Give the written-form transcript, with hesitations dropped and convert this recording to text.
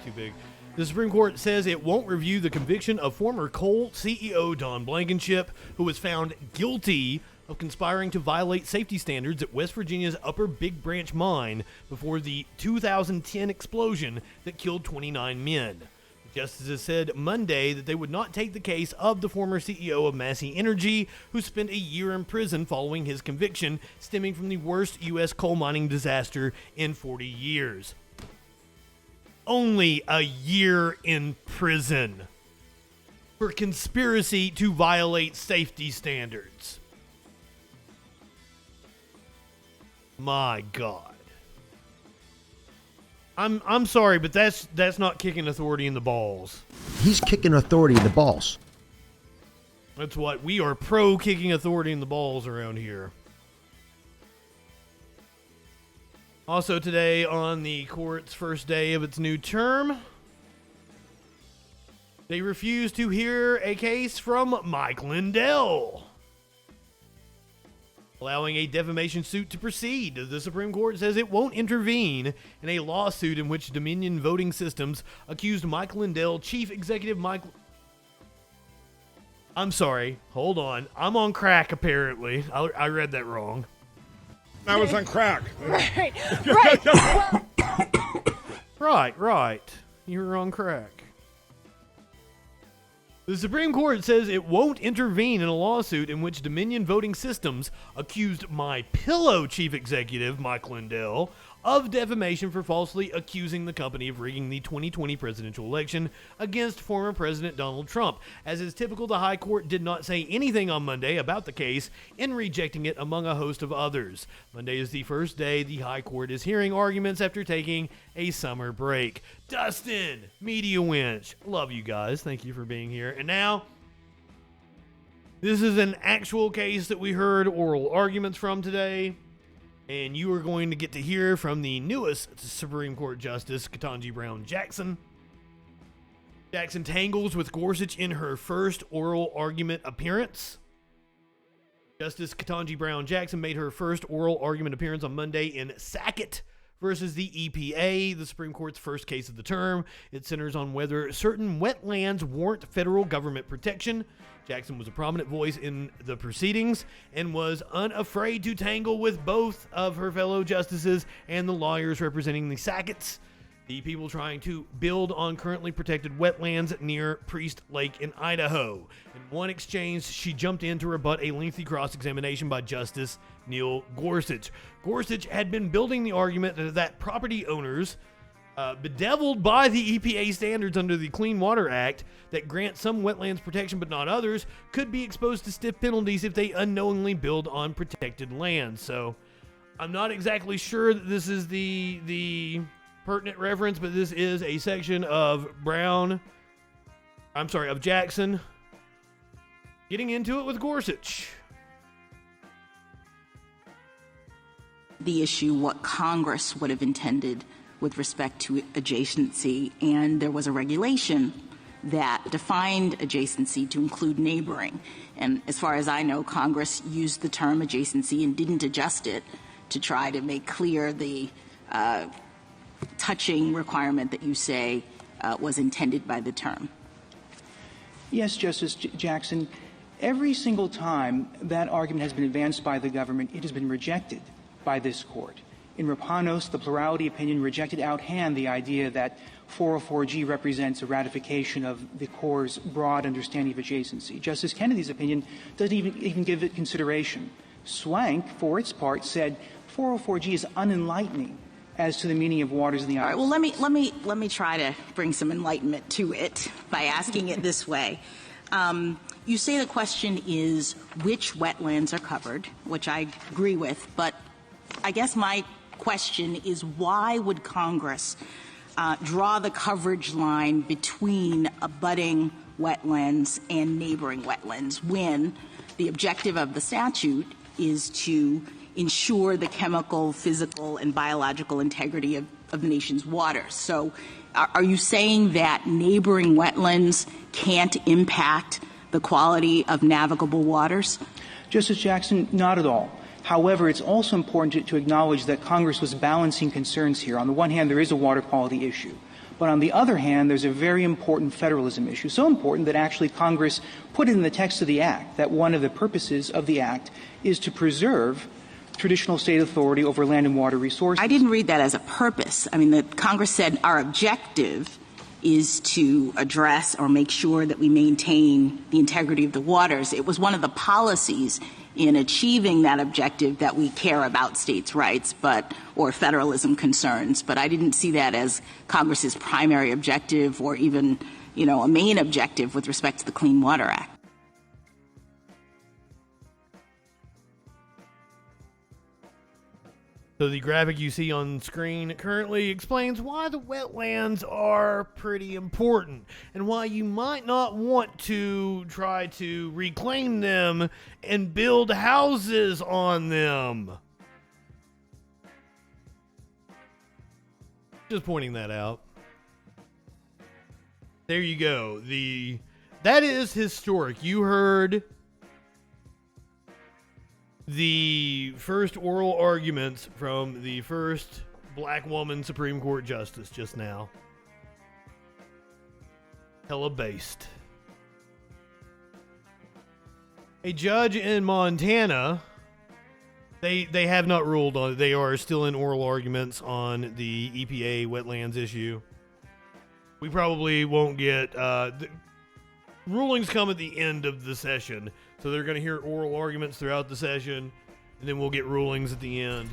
too big. The Supreme Court says it won't review the conviction of former coal CEO Don Blankenship, who was found guilty of conspiring to violate safety standards at West Virginia's Upper Big Branch mine before the 2010 explosion that killed 29 men. The justices said Monday that they would not take the case of the former CEO of Massey Energy, who spent a year in prison following his conviction, stemming from the worst U.S. coal mining disaster in 40 years. Only a year in prison for conspiracy to violate safety standards. My God. I'm sorry, but that's not kicking authority in the balls. He's kicking authority in the balls. That's what we are pro kicking authority in the balls around here. Also today on the court's first day of its new term, they refused to hear a case from Mike Lindell, allowing a defamation suit to proceed. The Supreme Court says it won't intervene in a lawsuit in which Dominion Voting Systems accused Mike Lindell, Chief Executive Mike... I'm sorry, hold on. I'm on crack, apparently. I read that wrong. I was on crack. Right. You were on crack. The Supreme Court says it won't intervene in a lawsuit in which Dominion Voting Systems accused My Pillow chief executive, Mike Lindell, of defamation for falsely accusing the company of rigging the 2020 presidential election against former President Donald Trump. As is typical, the High Court did not say anything on Monday about the case, in rejecting it among a host of others. Monday is the first day the High Court is hearing arguments after taking a summer break. Dustin, Media Winch, love you guys. Thank you for being here. And now, this is an actual case that we heard oral arguments from today. And you are going to get to hear from the newest Supreme Court Justice, Ketanji Brown Jackson. Jackson tangles with Gorsuch in her first oral argument appearance. Justice Ketanji Brown Jackson made her first oral argument appearance on Monday in Sackett versus the EPA, the Supreme Court's first case of the term. It centers on whether certain wetlands warrant federal government protection. Jackson was a prominent voice in the proceedings and was unafraid to tangle with both of her fellow justices and the lawyers representing the Sacketts, the people trying to build on currently protected wetlands near Priest Lake in Idaho. In one exchange, she jumped in to rebut a lengthy cross-examination by Justice Neil Gorsuch. Gorsuch had been building the argument that property owners, bedeviled by the EPA standards under the Clean Water Act that grant some wetlands protection but not others, could be exposed to stiff penalties if they unknowingly build on protected land. So I'm not exactly sure that this is the pertinent reference, but this is a section of Jackson getting into it with Gorsuch. The issue, what Congress would have intended with respect to adjacency, and there was a regulation that defined adjacency to include neighboring. And as far as I know, Congress used the term adjacency and didn't adjust it to try to make clear the touching requirement that you say was intended by the term. Yes, Justice Jackson. Every single time that argument has been advanced by the government, it has been rejected by this court. In Rapanos, the plurality opinion rejected outhand the idea that 404G represents a ratification of the Corps' broad understanding of adjacency. Justice Kennedy's opinion doesn't even give it consideration. Swank, for its part, said 404G is unenlightening as to the meaning of waters in the Isles. All right, well, let me try to bring some enlightenment to it by asking it this way. You say the question is which wetlands are covered, which I agree with, but I guess my question is why would Congress draw the coverage line between abutting wetlands and neighboring wetlands when the objective of the statute is to ensure the chemical, physical, and biological integrity of the nation's waters? So are you saying that neighboring wetlands can't impact the quality of navigable waters? Justice Jackson, not at all. However, it's also important to acknowledge that Congress was balancing concerns here. On the one hand, there is a water quality issue. But on the other hand, there's a very important federalism issue, so important that actually Congress put it in the text of the Act that one of the purposes of the Act is to preserve traditional state authority over land and water resources. I didn't read that as a purpose. I mean, the Congress said our objective is to address or make sure that we maintain the integrity of the waters. It was one of the policies in achieving that objective that we care about states' rights or federalism concerns. But I didn't see that as Congress's primary objective or even, a main objective with respect to the Clean Water Act. So the graphic you see on screen currently explains why the wetlands are pretty important and why you might not want to try to reclaim them and build houses on them. Just pointing that out. There you go. That is historic. You heard the first oral arguments from the first black woman Supreme Court justice just now. Hella based. A judge in Montana, they have not ruled on it. They are still in oral arguments on the EPA wetlands issue. We probably won't get rulings come at the end of the session. So they're going to hear oral arguments throughout the session, and then we'll get rulings at the end.